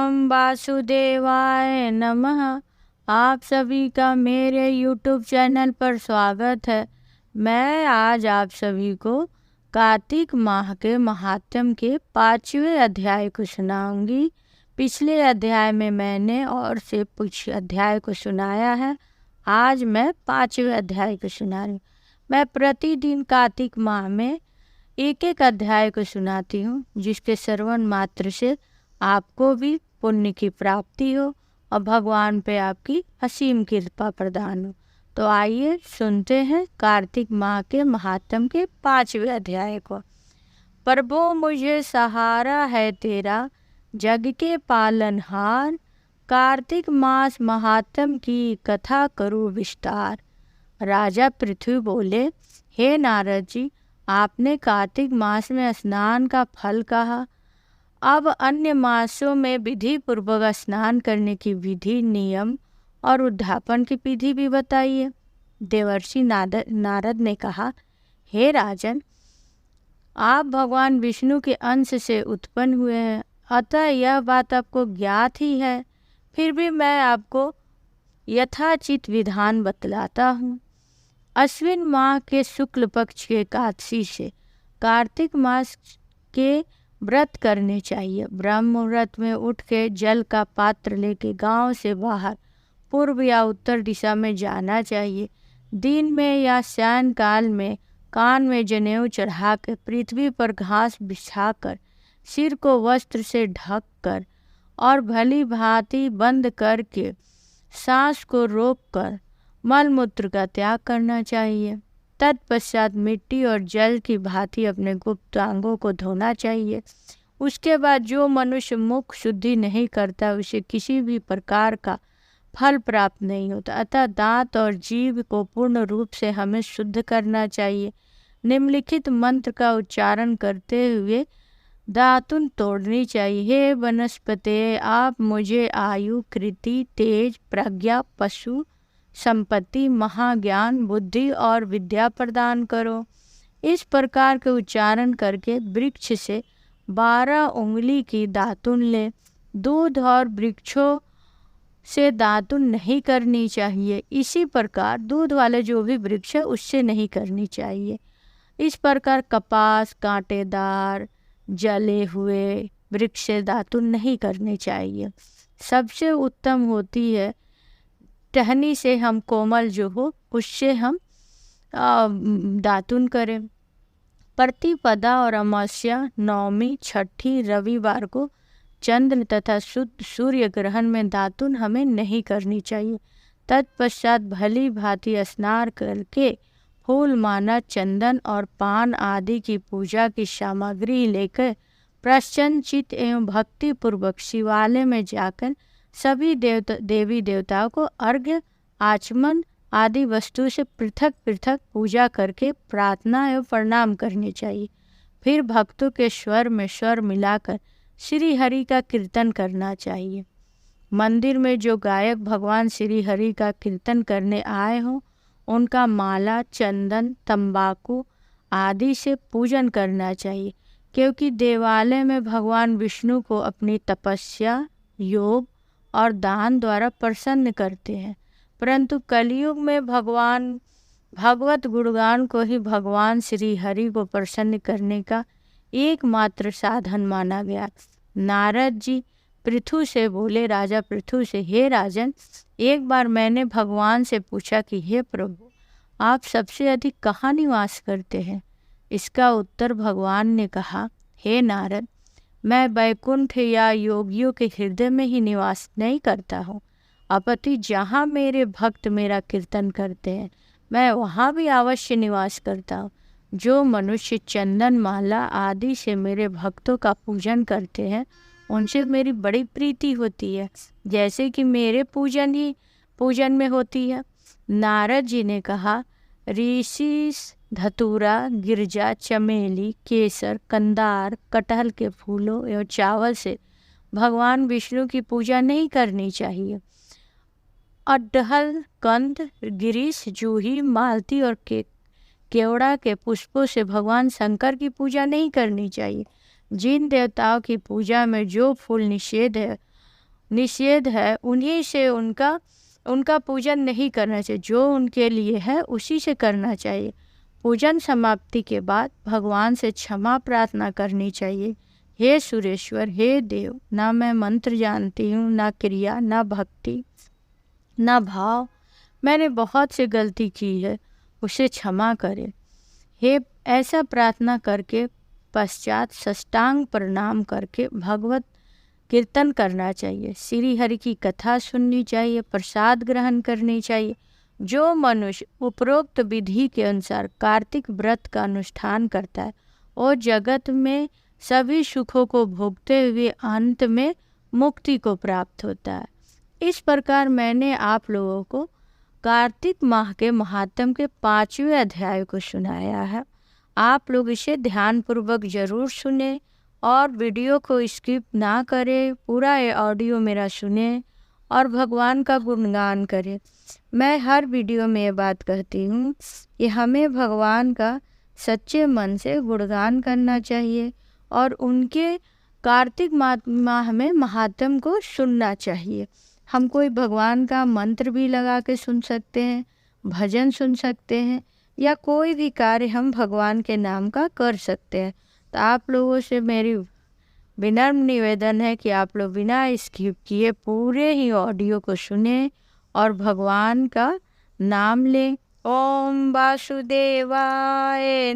ओम वासुदेवाय नमः। आप सभी का मेरे YouTube चैनल पर स्वागत है। मैं आज आप सभी को कार्तिक माह के महात्म्य के 5वें अध्याय को सुनाऊंगी। पिछले अध्याय में मैंने और से कुछ अध्याय को सुनाया है। आज मैं 5वें अध्याय को सुना रही हूँ। मैं प्रतिदिन कार्तिक माह में एक एक अध्याय को सुनाती हूँ, जिसके श्रवण मात्र से आपको भी पुण्य की प्राप्ति हो और भगवान पे आपकी असीम कृपा प्रदान हो। तो आइए सुनते हैं कार्तिक माह के महात्म्य के 5वें अध्याय को। प्रभु मुझे सहारा है तेरा, जग के पालनहार, कार्तिक मास महात्म्य की कथा करूँ विस्तार। राजा पृथ्वी बोले, हे नारद जी, आपने कार्तिक मास में स्नान का फल कहा, अब अन्य मासों में विधि पूर्वक स्नान करने की विधि, नियम और उद्यापन की विधि भी बताइए। देवर्षि नारद ने कहा, हे राजन, आप भगवान विष्णु के अंश से उत्पन्न हुए हैं, अतः यह बात आपको ज्ञात ही है। फिर भी मैं आपको यथाचित विधान बतलाता हूँ। अश्विन माह के शुक्ल पक्ष के एकादशी से कार्तिक मास के व्रत करने चाहिए। ब्रह्म मुहूर्त में उठ के जल का पात्र लेके गांव से बाहर पूर्व या उत्तर दिशा में जाना चाहिए। दिन में या शयन काल में कान में जनेऊ चढ़ाकर, पृथ्वी पर घास बिछाकर, सिर को वस्त्र से ढक कर और भली भांति बंद करके सांस को रोककर मलमूत्र का त्याग करना चाहिए। तत्पश्चात मिट्टी और जल की भांति अपने गुप्त अंगों को धोना चाहिए। उसके बाद जो मनुष्य मुख शुद्धि नहीं करता, उसे किसी भी प्रकार का फल प्राप्त नहीं होता। अतः दांत और जीभ को पूर्ण रूप से हमें शुद्ध करना चाहिए। निम्नलिखित मंत्र का उच्चारण करते हुए दातुन तोड़नी चाहिए। हे वनस्पते, आप मुझे आयु, कृति, तेज, प्रज्ञा, पशु संपत्ति, महाज्ञान, बुद्धि और विद्या प्रदान करो। इस प्रकार के उच्चारण करके वृक्ष से 12 उंगली की दातुन ले। दूध और वृक्षों से दातुन नहीं करनी चाहिए। इसी प्रकार दूध वाले जो भी वृक्ष है उससे नहीं करनी चाहिए। इस प्रकार कपास, कांटेदार, जले हुए वृक्ष से दातुन नहीं करनी चाहिए। सबसे उत्तम होती है टहनी से हम कोमल जो हो उससे हम दातुन करें। प्रतिपदा और अमावस्या, नवमी, छठी, रविवार को चंद्र तथा शुद्ध सूर्य ग्रहण में दातुन हमें नहीं करनी चाहिए। तत्पश्चात भली भांति स्नान करके फूल, माला, चंदन और पान आदि की पूजा की सामग्री लेकर प्रसन्नचित्त एवं भक्ति पूर्वक शिवालय में जाकर सभी देवी देवताओं को अर्घ्य, आचमन आदि वस्तु से पृथक पृथक पूजा करके प्रार्थना एवं प्रणाम करने चाहिए। फिर भक्तों के स्वर में स्वर मिलाकर श्री हरि का कीर्तन करना चाहिए। मंदिर में जो गायक भगवान श्री हरि का कीर्तन करने आए हों, उनका माला, चंदन, तंबाकू आदि से पूजन करना चाहिए, क्योंकि देवालय में भगवान विष्णु को अपनी तपस्या, योग और दान द्वारा प्रसन्न करते हैं। परंतु कलयुग में भगवत गुणगान को ही भगवान श्री हरि को प्रसन्न करने का एकमात्र साधन माना गया। नारद जी पृथु से बोले, राजा पृथु से, हे राजन, एक बार मैंने भगवान से पूछा कि हे प्रभु, आप सबसे अधिक कहाँ निवास करते हैं? इसका उत्तर भगवान ने कहा, हे नारद, मैं वैकुंठ या योगियों के हृदय में ही निवास नहीं करता हूँ, अपितु जहाँ मेरे भक्त मेरा कीर्तन करते हैं मैं वहाँ भी अवश्य निवास करता हूँ। जो मनुष्य चंदन, माला आदि से मेरे भक्तों का पूजन करते हैं उनसे मेरी बड़ी प्रीति होती है, जैसे कि मेरे पूजन में होती है। नारद जी ने कहा, ऋषि धतूरा, गिरजा, चमेली, केसर, कंदार, कटहल के फूलों एवं चावल से भगवान विष्णु की पूजा नहीं करनी चाहिए। अड़हल, कंद, गिरीश, जूही, मालती और केवड़ा के पुष्पों से भगवान शंकर की पूजा नहीं करनी चाहिए। जिन देवताओं की पूजा में जो फूल निषेध है निषेध है उन्हीं से उनका पूजन नहीं करना चाहिए। जो उनके लिए है उसी से करना चाहिए। पूजन समाप्ति के बाद भगवान से क्षमा प्रार्थना करनी चाहिए। हे सुरेश्वर, हे देव, ना मैं मंत्र जानती हूँ, ना क्रिया, ना भक्ति, ना भाव। मैंने बहुत सी गलती की है, उसे क्षमा करे। हे, ऐसा प्रार्थना करके पश्चात साष्टांग प्रणाम करके भगवत कीर्तन करना चाहिए। श्री हरि की कथा सुननी चाहिए, प्रसाद ग्रहण करनी चाहिए। जो मनुष्य उपरोक्त विधि के अनुसार कार्तिक व्रत का अनुष्ठान करता है और जगत में सभी सुखों को भोगते हुए अंत में मुक्ति को प्राप्त होता है। इस प्रकार मैंने आप लोगों को कार्तिक माह के महात्म के 5वें अध्याय को सुनाया है। आप लोग इसे ध्यानपूर्वक जरूर सुने और वीडियो को स्किप ना करें, पूरा ये ऑडियो मेरा सुने और भगवान का गुणगान करें। मैं हर वीडियो में ये बात कहती हूँ कि हमें भगवान का सच्चे मन से गुणगान करना चाहिए और उनके कार्तिक माह में महात्म को सुनना चाहिए। हम कोई भगवान का मंत्र भी लगा के सुन सकते हैं, भजन सुन सकते हैं, या कोई भी कार्य हम भगवान के नाम का कर सकते हैं। तो आप लोगों से मेरी विनम्र निवेदन है कि आप लोग बिना स्किप किए पूरे ही ऑडियो को सुने और भगवान का नाम लें। ओम वासुदेवाय